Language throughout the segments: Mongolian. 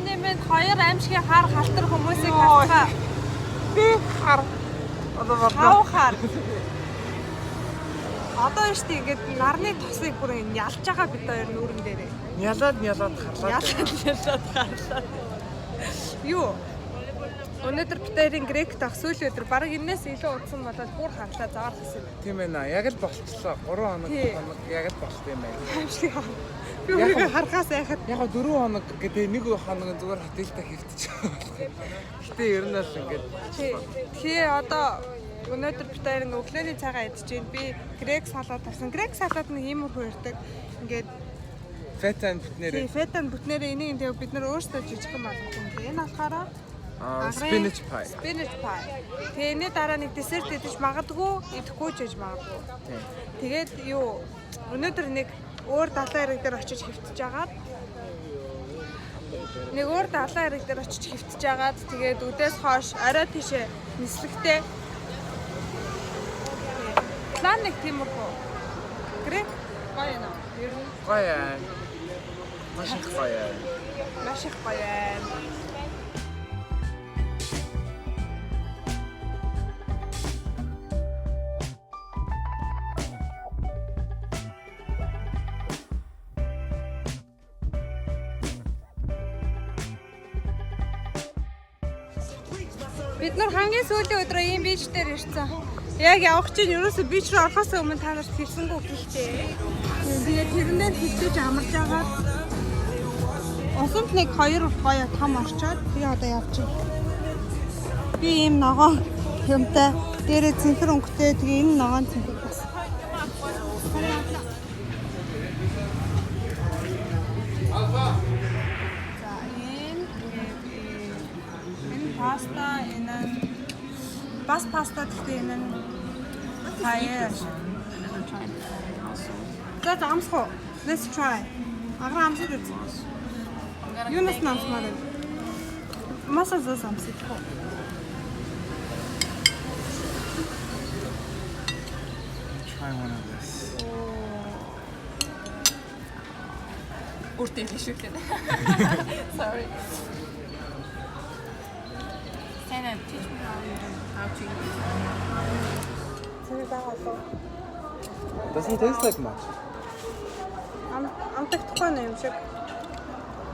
нэмээд хоёр аимшигын хар халтар хүмүүсийг халтгаа. Би хар. Одоо Хав хар. Одоо нь штий ингээд нарны тосыг бүр ялж байгаа бид хоёр нүүрэн дээрээ. Ялаад харлаа. Ялаад. Юу? Өнөөдөр бид хоёрын грек дах сүүлийн өдөр баг энэс илүү удсан болоод бүр харлаа завар хэсэг. Тийм ээ наа. Яг л болчихлоо. 3 хоног яг л болчихсон юм байна. Аимшиг. Би өөрийгөө харахаас айхад Яг 4 хоног гэдэг нэг хоног зүгээр хотелтай хэвтчих. Гэтэ ер нь л ингээд тэгээ одоо өнөөдөр бид хоёрын өглөөний цагаа идэж байна. Би грек салаад тавьсан. Грек салаад нэг иймэрхүү ирдэг. Ингээд фетан бүтнээрээ. Тийм, фетан бүтнээрээ энийг тэгээ бид нар өөрсдөө жижигхан болгосон. Энэ болохоор spinach pie. Spinach pie. Тэгээ дараа нэг десерт идэж магадгүй, идэхгүй ч гэж магадгүй. Тэгээд юу өнөөдөр нэг өөр далайн хэрэг дээр очиж хэвтэж агаад тэгээд үдээс хойш орой тийшээ нислэгтэй план нэг тиймэрхүү. Грек гоё нөө. Ер нь Гоё. Маш их гоё. Бид нар хамгийн сүүлийн өдрөө ийм бич дээр ирсэн. Яг явах чинь ерөөсөө бич рүү орохоос өмнө та нарт хэлсэнгүү гэхдээ. Тэгээд тэрнээр хилчиж амарч агаад усанд нэг 2 гоё том орчоод би одоо явчих. Би ийм ногоон юмтай дээрээ цэнхэр өнгөтэй тэгээ энэ ногоон цэнхэр бас. Pasta энэ бас паста гэхдээ энэ хаяа. За амсах. Let's try. Агра амсах гэж. Юунаас намсмаар вэ? Масаа амсах. Try one of this. Уртын шишүүлээ. Sorry. Can I teach me how to use? Doesn't taste like much. I'm taking юм шиг.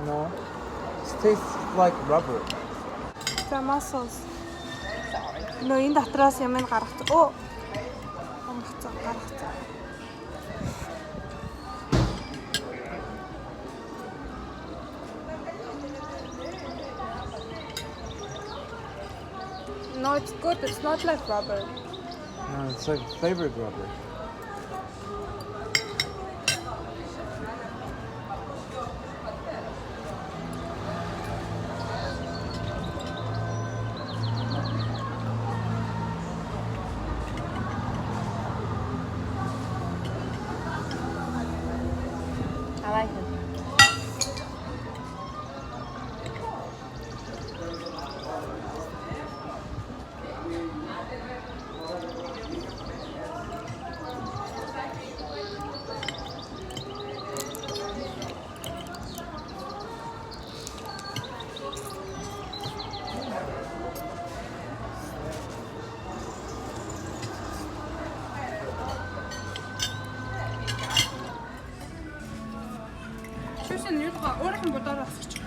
No. It tastes like rubber. The muscles. Нөө энэ дотроос юм гаргах. Оо. Гаргах. No, it's good. It's not like rubber. No, it's like flavored rubber. I like it. Шүүсэн юу таа өөрийнх нь бодоор асууч.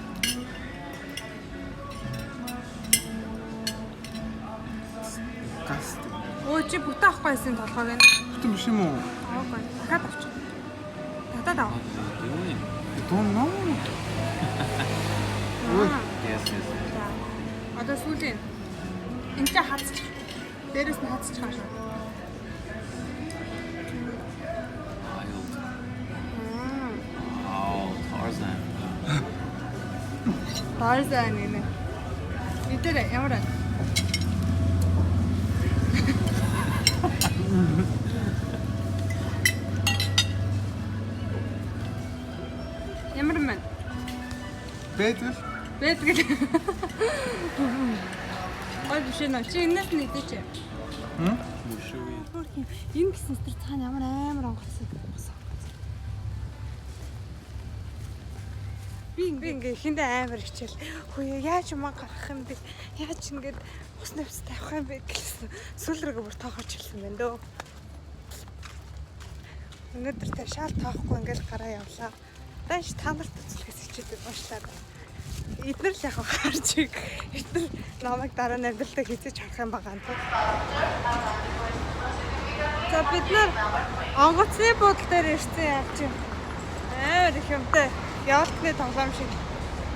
Disgusting. Өө чи бүтэн авахгүй байсан толгойг нь. Бүтэн биш юм уу? Авахгүй. Дахиад авч. Татаад ав. I don't know. Yes. Одоо сүүлийн энэ ч хацчих. Дээрээс нь хацчих хаашаа. Tarzan. Tarzan ini. Itu deh, yang mana? Yang mana man? Better. Better gitu. Oh, bisa nak. Cina ni tu cek. Энэ гэсэн стер цаана ямар амар онгоцсон. Би ингээ ихэндээ амар хичээл. Хөөе яаж юм гарах юм бэ? Яаж ингэж ус навс тавих юм бэ гэсэн сүлрэг бүр тоохож хэлсэн байна дөө. Өнөөдөр та шал тоохгүй ингээл гараа явлаа. Дааш та нарт үзлэхээс хичээдэг башлаад. Эднэр л яг харж иг. Эднэр намайг дараа нь амьдралтаа хийцэж харах юм байгаа юм. За бид нар онгоцны буудлын дээр ирсэн явж байна. Амар их юмтай. Яалтны тоглоом шиг.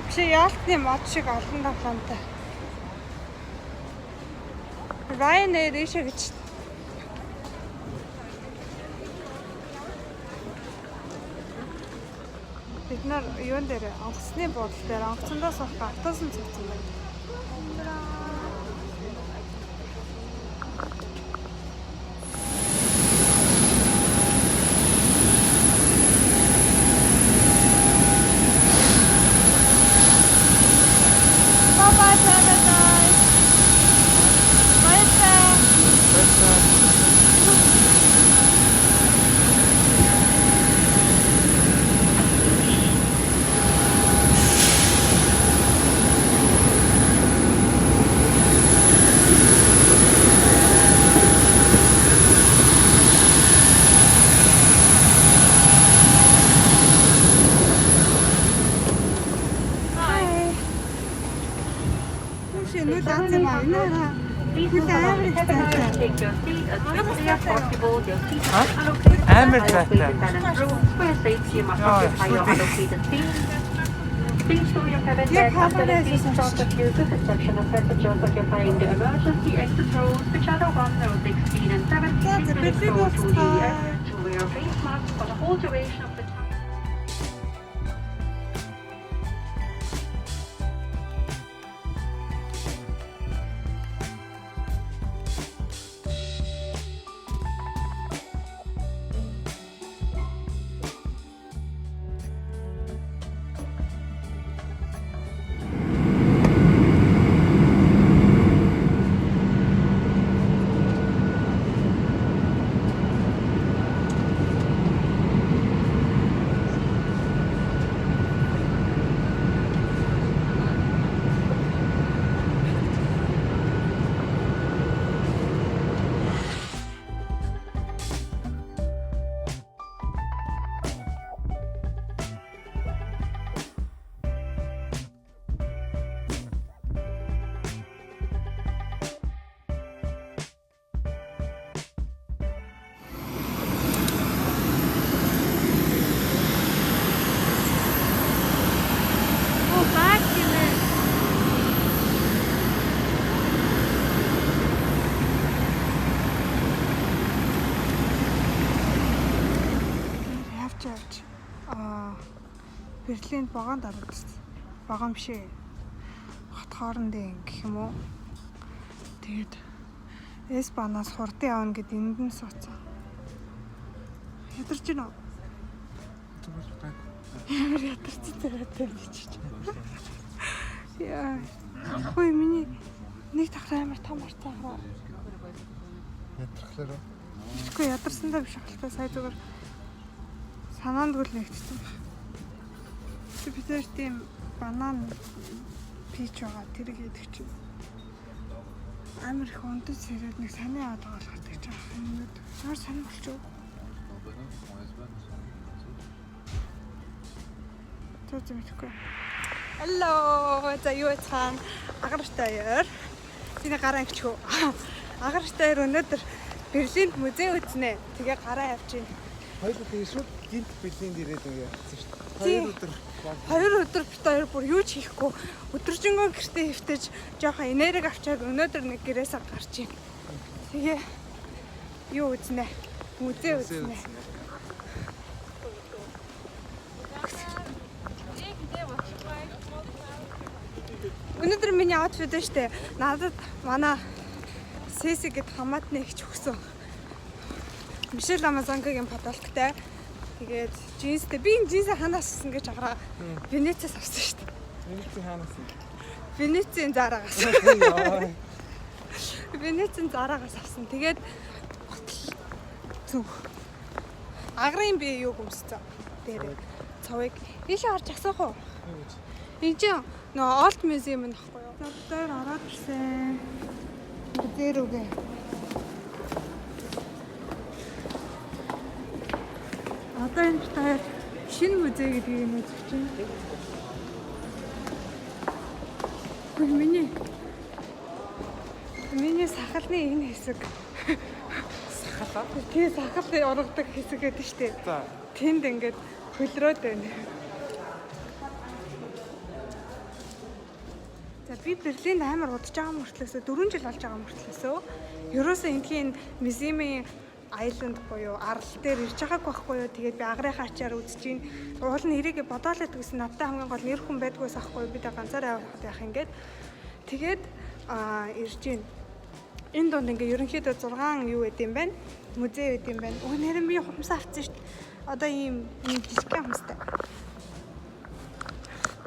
Биш яалтны мод шиг олон тоглоомтой. Ryanair ишээ гэж. Бид нар юун дээр онгоцны буудлын дээр онгоцондоо суух автобусын цуцсан байна. Амар таатай. Please show your private bag after the seat stop of your perception of passengers occupying the emergency exit rows, which are the 1, 16 and 17. Please go to the exit to wear face masks for the whole duration of the time. Берлинд вагон дарагдсан. Вагон биш ээ. Хот хоорондын гэх юм уу. Тэгээд S-банаас хурдан явна гэд энд нь сууцсан. Ядарч гинөө. Ямар ядарч байгаа чиж. Яа. Хөөе миний нэг дахраа амар том харцаа хараа. Ядрахлаа. Үгүй ядарсандаа биш ахaltaа сая зүгээр санаандгүй л нэгтсэн. Бид нар тийм банан пич байгаа тэрийг яддаг чинь. Амар их унтаж сэрээд нэг саний аваад байгаа л хатаж байгаа юм. Ямар саний болчих вэ? Тэтгэхгүй. Hello, за юу цаан агартай ёр. Синий гараа ангич хөө. Агартай ёр өнөөдөр Берлинд музей үзнэ. Тэгээ гараа явчих. Хоёр өдөр шууд гинт Берлинд ирээд ингэ явсан шүү дээ. 2 өдөр. 2 өдөр бит хоёр бүр юу ч хийхгүй өдөржингөө гэртээ хөвтөж жоохон энерги авчаад өнөөдөр нэг гэрээсээ гарч ийн. Тэгээ юу үзнэ? Музей үзнэ. Өнөөдөр миний аутфит дээ штэ. Надад манай Сэси гэд хамаатны ихч өгсөн. Мишель Амазонгагийн подолктай. Тэгээд джинстэй би энэ джинсээ ханаас авсан гэж агараа Венецээс авсан шүү дээ. Венецийн хаанаас? Венецийн зараагаас. Венецийн зараагаас авсан. Тэгээд зүг. Агрын би юу гүмсцээ. Дээр цавыг ийшээ харж асуух уу? Энд чинь нөө Олд музейм нөхгүй юу? Надаар ороод ирсэн. Дээр үгээ. Одоо энэ таар шинэ музей гэдгийг нь үзэж байна. Миний сахалны энэ хэсэг. Сахалаа? Тэгээ сахал ургадаг хэсэг гэдэг шүү дээ. За. Тэнд ингээд хөлрөөд байна. За би Берлинд амар удаж байгаа мөртлөөсөө 4 жил болж байгаа мөртлөөсөө ерөөсөө эндхийн музеймын Айленд буюу арал дээр ирж байгааг байхгүй юу. Тэгээд би агрынхаа ачаар үзэж гин. Уул нь эрийг бодоолаад гэсэн надтай хамгийн гол нэр хүн байдгүйс ахгүй юу. Би дэ ганцаараа явах ингээд. Тэгээд ирж гин. Энэ донд ингээ ерөнхийдөө 6 юу гэдэм байна. Музей гэдэм байна. Өө нэр нь би хумсаа авчихсан шүү дээ. Одоо ийм жижиг хумстай.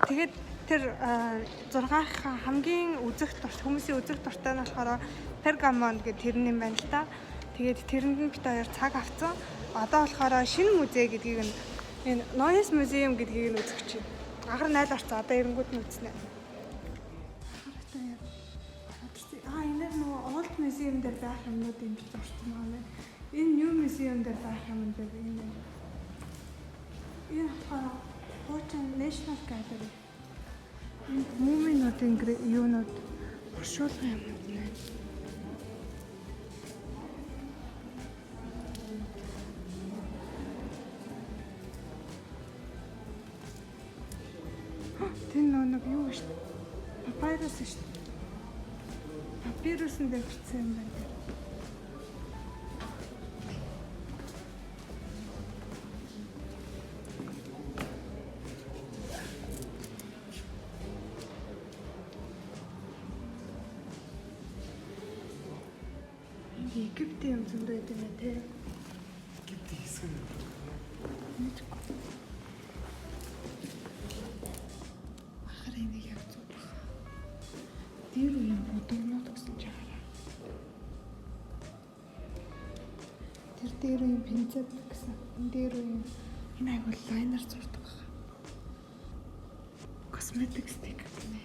Тэгээд тэр 6-ын хамгийн үзэх дуртай хүмүүсийн үзэх дуртай нь болохоор Пергамон гэдэг тэрний юм байна л та. Тэгээд тэрэнд нь бит хоёр цаг авцсан. Одоо болохоор шинэ музей гэдгийг нь энэ Neues Museum гэдгийг нь үзэх чинь. Агар 0 орцсон. Одоо эрэнгүүд нь үзнэ. Энэ нөгөө Old Museum дээр байх юмнууд юм бит орсон байна. Энэ New Museum дээр байх юм дээр энэ. Энэ хуучин National Gallery. Муминуудын юунууд оршуулгын юмнууд нэ. Тэн нэг юу шүү дээ. Папирус шүү дээ. Папирусын дээр бичсэн юм байна. Египтийн юм зөндөө байдаг нэ тэ. Египтийн хэсэг нь. Ахар энийг яг зүг. Тэр үеийн бодогнууд гэсэн чагараа. Тэр дээр үеийн пинцет гэсэн. Энэ дээр үеийн энэ айгуул лайнер зурдаг байна. Косметик стик гэнэ.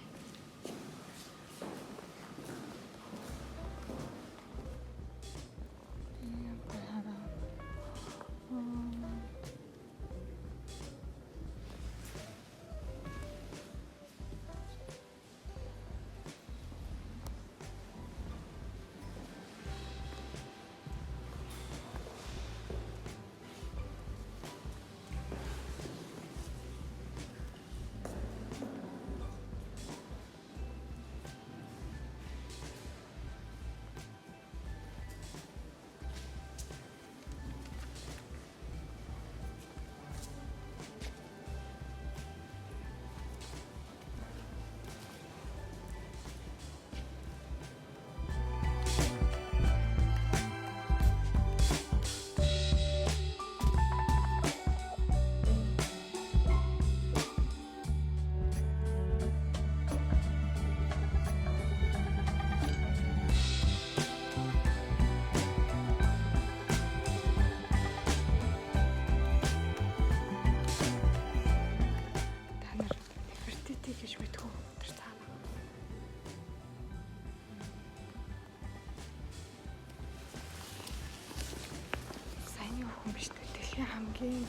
Хамгийн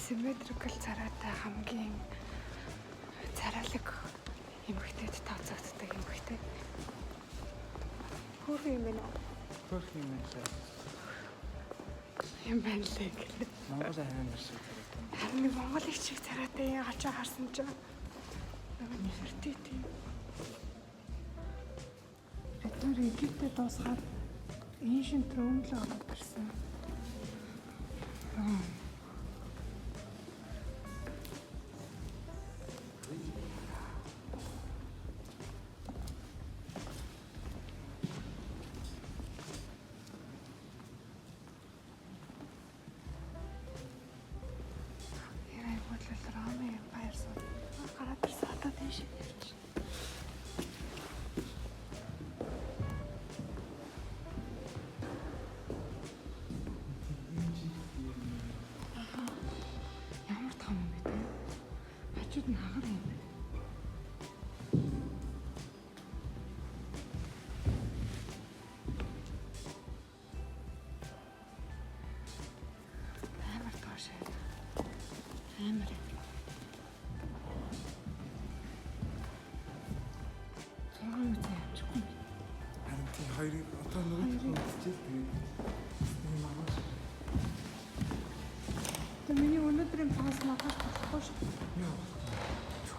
symmetrical царайтай хамгийн царайлаг эмэгтэйд тооцогддог эмэгтэй. Хөөрхөн юм байна уу? Хөөрхөн юм байна. Юм байна лээ гэлээ. Монгол хайрын шиг царайтай. Харин Монгол их шиг царайтай ачаа харсан ч нөгөө нэртэй. Бид нар Египтэд дуусгаад ancient Rome л ороод ирсэн.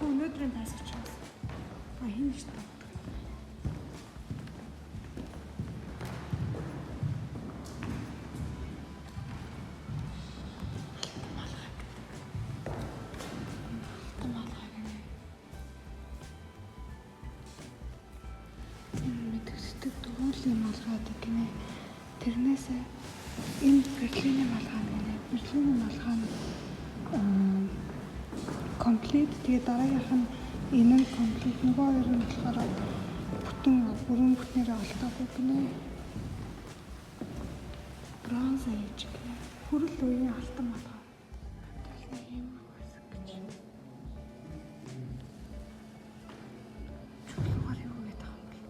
Өнөөдрийн байс учраас. Хин гэж таа. Мэдгэцдэг дөрвөлний малгайдаг гинэ. Тэрнээсээ энэ Берлиний малгай гинэ. Берлиний малгай нь комплект тэгээ дараагийнх нь энэ нь комплект нөгөө хоёр нь болохоор бүрэн бүтнээрээ олдоогүй гинэ. Бронз age гинэ. Хүрэл үеийн алтан малгай. Тэгэхээр юм байсан гэж. Чулуугаар юу гэдэг юм бэ?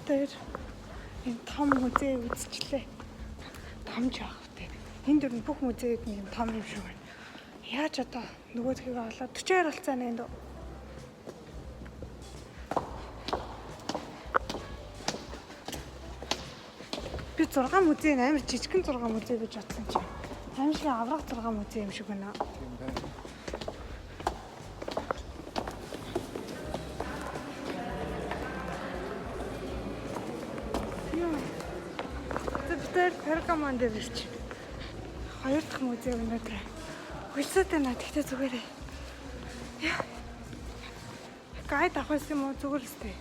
Тэр энэ том музей үзчихлээ. Том ч аах вэ. Энд дөрөв бүх музейд нэг том юм шиг байна. Яаж одоо нөгөөдхийг олоод 40 оролцоо нэнд. Би 6 музей амар жижигхэн 6 музей гэж бодсон чинь. Амар шиг авраг 6 музей юм шиг байна. Тийм байна. Тэр Пергамон дээр ирч. Хоёр дахь музей өнөөдөр. Хөлсөд байна. Тэгтээ зүгээрээ. Гайд авах юм уу зүгээр л тээ.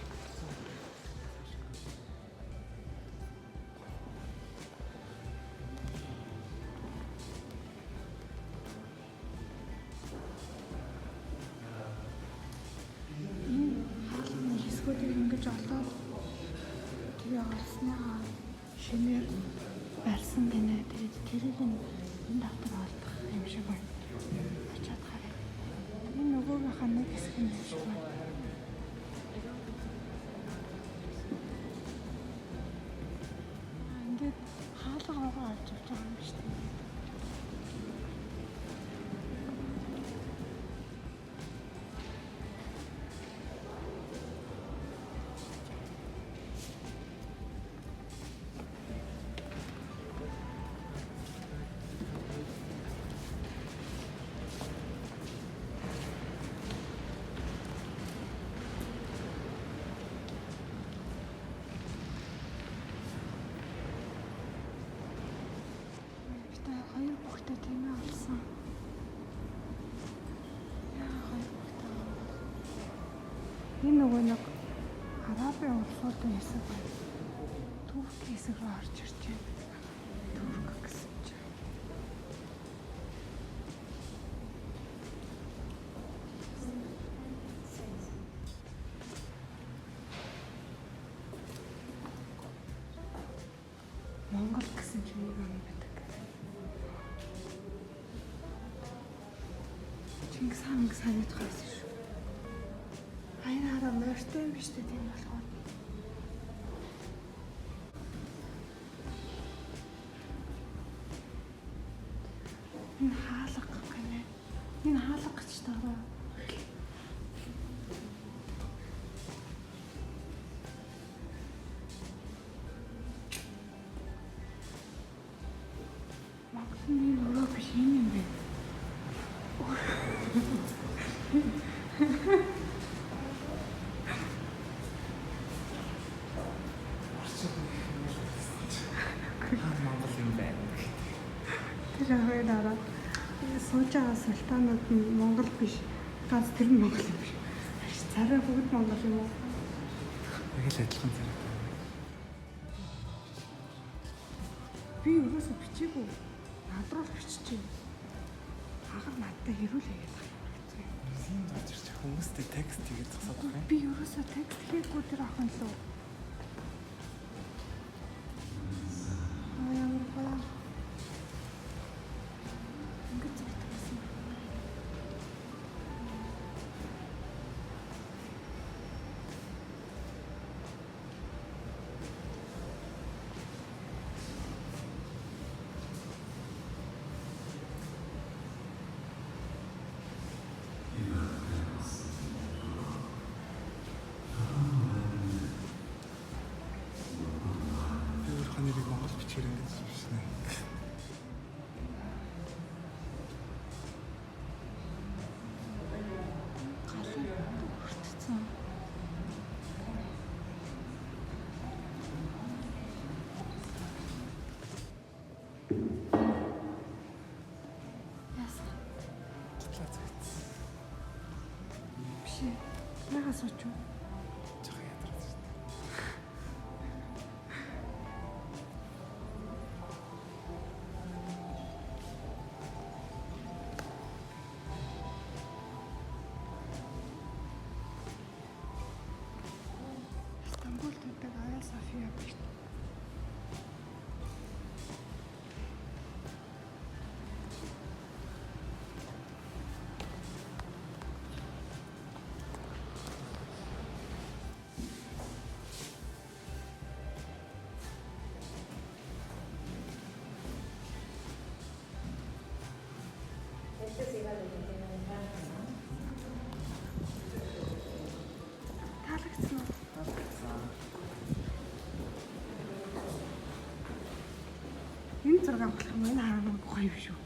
Хэсгүүдийг ингэж олоод тэгээ олсноо шинээр барьсан гинэ. Тэгээд тэрийг энэ давтар олдох юм шиг байна. Очоод харъя. Энэ нөгөөгийнхаа нэг хэсэг юм шиг байна. Ингээд хаалга руугаа олж авч байгаа юм шүү дээ. Хоёр бүхтэй тийм ээ олсон. Яа хоёр бүхтэй. Энэ нөгөө нэг Арабын улсуудын хэсэг байна. Турк хэсэг рүү орж ирж байна. Турк гэсэн чинь. Монгол гэсэн чинь юу юм бэ? Чингис хаан санаад байсан шүү. Аян хараа морьтой юм биш үү тийм болохоор. Энэ хаалга гэнэ. Энэ хаалга гэж таараа. Магадгүй нөгөө биш юм бэ? Монгол юм байна. Тэр хоёр дараа сууж байгаа султанууд нь Монгол биш. Ганц тэр нь Монгол юм биш. Царай бүгд Монгол юм уу? Яг л адилхан зэрэг. Би юусоо бичээгүй. Над руу биччихээ. Хагар надтай хэрүүлээ гэдэг юм. Тийм очирч хүмүүстэй текст хийгээд зогсоод байгаа юм. Би юусоо текст хийхгүй тэр охин лөө. Ямар гоё. Ингээд зогтсон. Yeah. чирэнгэж шившнэ. Яхаа сууч юу? Жоо ядарч шүү дээ. Стамбулд байдаг Ая София биш. Таалагдсан уу? Энэ зураг авах юм энэ хараа гоё юм шүү.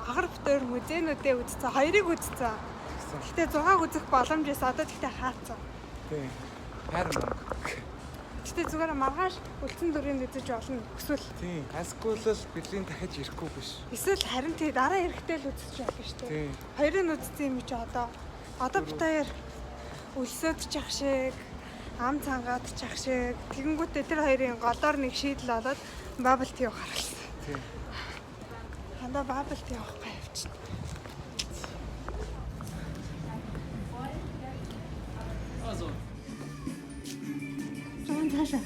Агар битээр музейнүүдээ үзсэн, хоёрыг үзсэн. Гэтэ 6 үзэх боломж байсан. Одоо тэгтээ хаацсан. Тий. Харин мөнгө. Гэтэ зүгээр маргааш үлдсэн дүрийн үзэж олно. Эсвэл Тий. Аскуулал Берлин дахиж ирэхгүй биш. эсвэл харин тий дараа эрэхтэй л үзэж болно шүү Тий. дээ. Хоёрыг үзсэн юм чи одоо битээр үлсэд чах шиг, ам цангаад чах шиг, тэгэнгүүтээ тэр хоёрын голоор нэг шийдэл олоод бабл тий гаргалсан. Тий. Хандаа бабл тий авахгүй явчихна. Зон таша.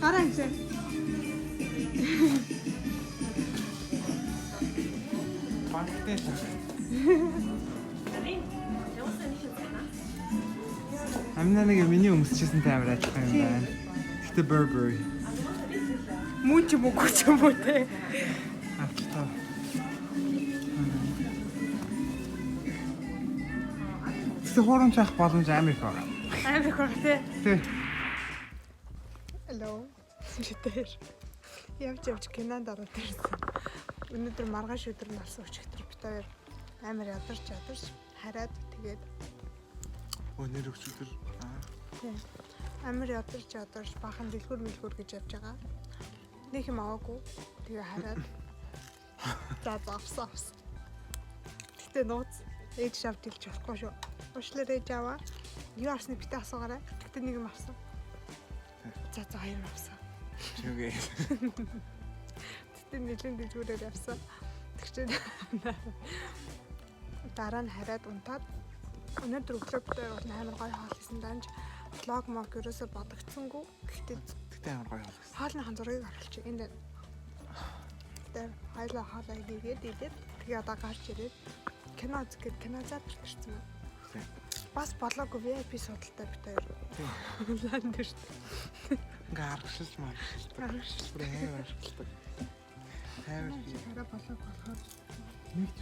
Гараа энэ. Банктэй л. Амна нэг миний өмсчихсэн таймер ажиллах юм байна. Гэтэ Burberry. Муу ч юм уу гүч юм уу те. Авчлаа. Тэ хоромч ах боломж Америк байгаа. Америк баг те. Тий. Hello. Читэр. Явж кинонд ороод ирсэн. Өнөөдөр маргааш өдөр нарсан өчигдөр бит хоёр амар ядарч хараад тэгээд Өнөр өчигдөр тийм амар ядарч бахан дэлгүр гэж явж байгаа. Нэг юм аваагүй. Тэгээ хараад за авсан. Гэтэ нууц ээж шавд илж болохгүй шүү. Уушлаар ээж аваа. Юу авсныг битээ асуугаарай. Гэтэ нэг юм авсан. За хоёр авсан. чигээ. Гэтэ нэлээд дэлгүүрээр явсан. Тэгчээ дараа нь хараад унтаад өнөөдөр өглөө битээ бол амар гоё хоол хийсэн данж влог мог ерөөсө бодогдсонгүй. Тэгтээ амар гоё болсон. Хоолныхан зургийг оруулчих. Энд дээр хоёлаа хоолоо хийгээд идээд тэгээ одоо гарч ирээд кино үзэх гээд кино заадч ирсэн юм. Тийм. Бас болоогүй VIP судалтай бит хоёр. Ланд дээр шүү дээ. Ингээ аргашилж маргашилж. Бүр амар аргашилдаг. Амар Хараа болоог болохоор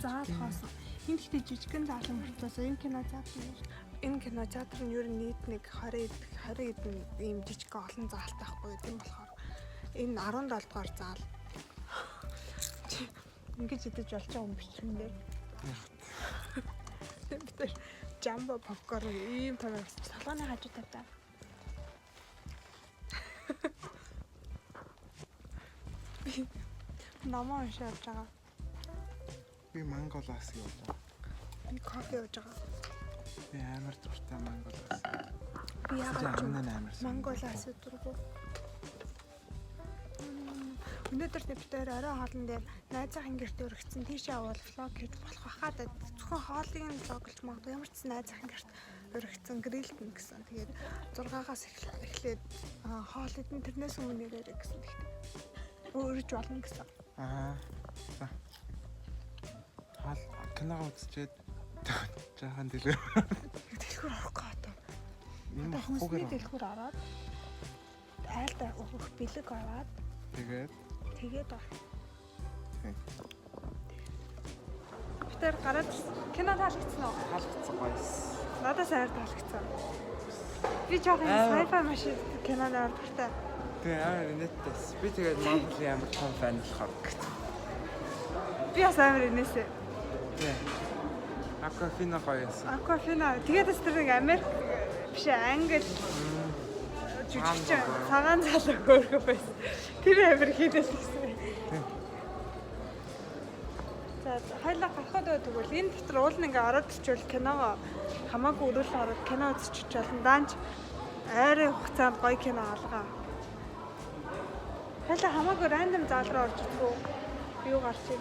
заал хоосон. Энд ихтэй жижигхэн заалан мөртлөөс энэ кино заасан юм. Энэ кино театр нь ер нь нийт нэг 20 эдэн ийм жижиг олон заалтай байхгүй тийм болохоор энэ 17 дугаар заал. Ингэж идэж болж байгаа юм биш юм дээр. Тэр жамбо попкорн ийм тавьж салганы хажуу тавьтаа. Намаа уншиж байгаа. би манголаас явж байгаа. Би кофе ууж байгаа. Би амар дуртай манголаас. Би яагаад амар манголаас өдргөө. Өнөөдөр битээр орой хоолн дээр найзынхаа гэрт өргөцсөн тийшээ авал влог хийж болох байхад зөвхөн хоолыг нь влоглож магадгүй ямар ч найзынхаа гэрт өргөцсөн грилтэн гэсэн. Тэгээд 6-аас эхлээд хоол идэн тэрнээс өмнө нэрээ гэсэн. Тэгтээ өөрөж болно гэсэн. За. Хаал кино үзчихэд жаахан дэлгэр. Дэлгүүр орохгүй одоо. Юм Одоо ахгүй хүмүүсний гэх. дэлгүүр ороод айлдаа өгөх бэлэг аваад тэгээд ор. Битэр гараад кино таалагдсан уу? Таалагдсан гоёс. Надад сайр таалагдсан. Би жоохон sci-fi маш киноноор дуртай. Тэгээ амар инээдтэйс. Би тэгээд Marvel-ийн амар том фан болохоор гэж. Би бас амар инээсээ. Тий. Aquafina гоёс. Aquafina. Тэгээд бас тэр нэг Америк биш англи жүжигч цагаан залуу хөөрхөө байсан. Тэр амар хийдэл гэсэн. За хоёлаа гарахад тэгвэл энэ дотор уул нь ингээ ороод ирчихвэл киногоо хамаагүй өрөөлөн ороод кино үзчих болно. Даанч ойрын хугацаанд гоё кино алгаа. Хоёлаа хамаагүй рандом зал руу орж ирэх үү? Юу гарч ий?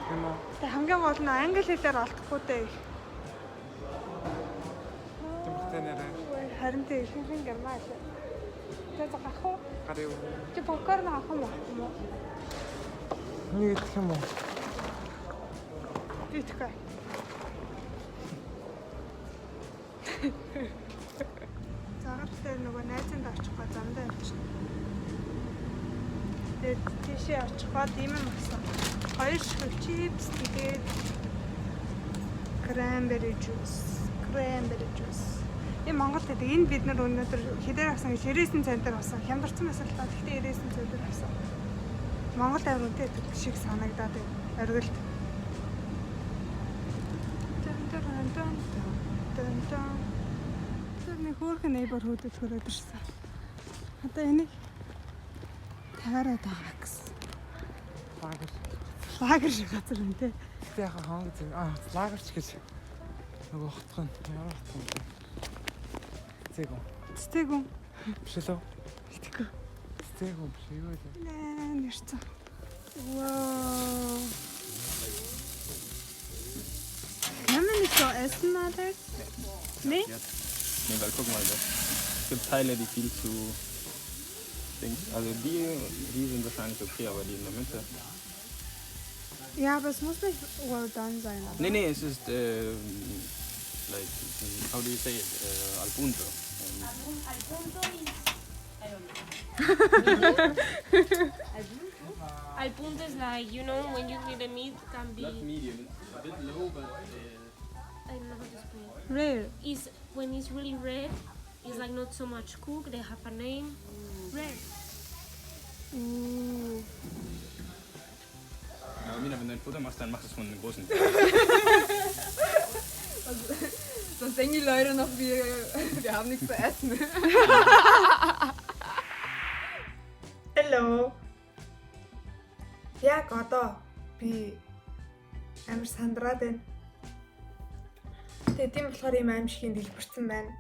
Тийм үү? Тэг хамгийн гол нь англи хэлээр олдохгүй дээ. Тэмцээ нэрээ. Харин тэг ихэнх нь герман хэл. Тэг гарах уу? Гарыг. Чи попкорн авах юм уу? Нэг идэх юм уу? Итгэе. Загвартай нөгөө найзанд очихгоо замдаа явчихна. Тэгээд тийшээ очихгоо ийм юм болсон. 2 ширхэг чипс тэгээд cranberry juice. Энэ Монголд гэдэг энэ бид нар өнөөдөр хэдээр авсан гэж 99 центээр авсан. Хямдарсан байсан л та. Гэхдээ 99 центээр авсан. Монгол авир үнэтэй гэдэг шиг санагдаад байна. Оргилд. Тэр нэг хөөрхөн neighborhood-д төрөөд ирсэн. Одоо энийг тавиараад байгаа гэсэн. Лагер шиг газар юм те. Тэ яха хоног зүг. Лагерч гэж. Нөгөө хотхон ямар хотхон бэ? Цэгүн. Биш лөө. Итгэв. Цэгүн биш юу вэ? Нэрцэн. Вау. Kann man nicht so essen, Alex? Nee? Nee, weil guck mal, es gibt Teile, die viel zu also die sind wahrscheinlich okay, aber die in der Mitte. Ja, aber es muss nicht well done sein. Oder? Nee, es ist like how do you say it? Al punto. Al punto is I don't know. Al punto is like, you know, when you eat the meat can be Not medium, it's a bit low, but I don't know how to explain. Rare. Is when it's really red, it's like not so much cooked. They have a name. Red. Aber Mina, wenn du ein Foto machst, dann mach das von den großen. Sonst denken die Leute noch, wir haben nichts zu essen. Hello. Яг одоо би амар сандраад байна. Тэгээд тийм болохоор ийм аимшигын дэлбэрсэн байна.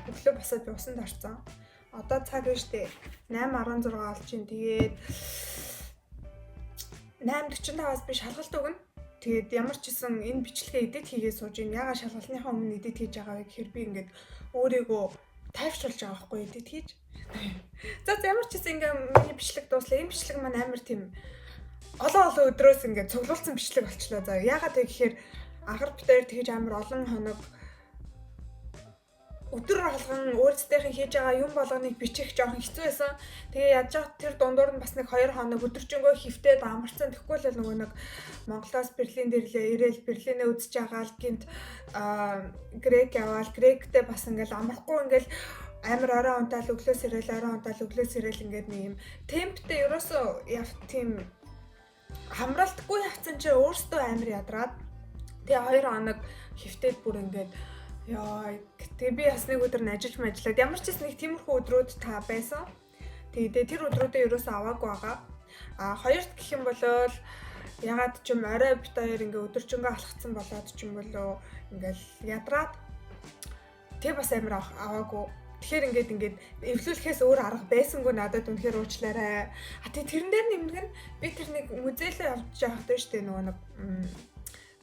Өглөө босоод би усанд орсон. Одоо цаг нь штэ 8:16 болж байна. Тэгээд 8:45-аас би шалгалт өгнө. Тэгээд ямар ч гэсэн энэ бичлэгээ эдит хийгээд сууж ийн. Ягаад шалгалтынхаа өмнө эдит хийж байгаа вэ гэхээр би ингээд өөрийгөө тайвшруулж байгаа байхгүй эдит хийж. За ямар ч гэсэн ингээд миний бичлэг дууслаа. Энэ бичлэг маань амар тийм олон өдрөөс ингээд цуглуулсан бичлэг болчлоо. За ягаад вэ гэхээр анхаар битээр тэгж амар олон хоног өдөр болгон өөрсдийнх нь хийж байгаа юм болгоныг бичих жоохон хэцүү байсан. Тэгээ яаж яах тэр дундуур нь бас нэг 2 хоног өдөржингөө хөвтөд амарцсан. Тэгэхгүй л нөгөө нэг Монголоос Берлин дэрлээ ирээл Берлинээ үзэж байгаа л гинт грек яваал гректэй бас ингээл амархгүй ингээл амар орой унтаал өглөөс ирээл орой унтаал өглөөс ирээл ингээд нэг юм темптэй ерөөсөө яв тийм хамраалтгүй явцсан чи өөртөө амар ядраад тэгээ 2 хоног хөвтөд бүр ингээд яа тэгээ би бас нэг өдөр нь ажиллаад ямар ч нэг тиймэрхүү өдрүүд та байсан. Тэгээд тэр өдрүүдээ ерөөсөө аваагүй байгаа. Хоёрт гэх юм бол ягаад ч юм орой бит хоёр ингээ өдөржингөө алхацсан болоод ч юм болоо ингээл ядраад тэг бас амар аваагүй. Тэгэхээр ингээд эвлүүлэхээс өөр арга байсангүй надад үнэхээр уучлаарай. Тэг тэрэн дээр нэмдэг нь би тэр нэг музейлөө явж байхад байна штэ нөгөө нэг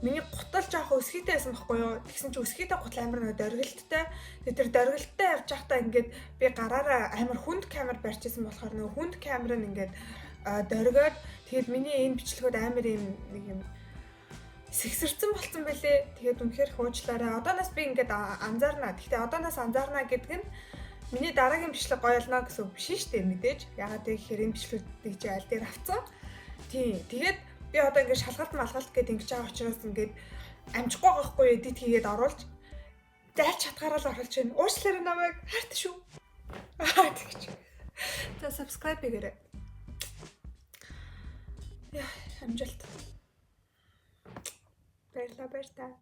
миний гутал жоох өсгийтэй байсан байхгүй юу. Тэгсэн чи өсгийтэй гутал амар нэг дөргилттэй. Тэгээ тэр дөргилттэй явж байхдаа ингээд би гараараа амар хүнд камер барьчихсан болохоор нөгөө хүнд камер нь ингээд дөргөөд тэгээд миний энэ бичлэгүүд амар нэг юм сэгсэрсэн болцсон байлээ. Тэгээд үнэхээр хуучлаарай. Одооноос би ингээд анзаарнаа. Гэхдээ одооноос анзаарнаа гэдэг нь миний дараагийн бичлэг гоё болно гэсэн үг биш шүү дээ мэдээж. Ягаад гэхээр энэ бичлэгүүдийг чи аль дээр авцсан. Тийм. Тэгээд би одоо ингээд шалгалт малгалт гэдээ ингэж байгаа учраас ингээд амжихгүй байхгүй эдит хийгээд оруулж зайлж чадгаараа л оруулж байна. Уучлаарай намайг. Хайртай шүү. Тэгэж. За subscribe хийгээрэй. Яа, амжилт. Баярлалаа.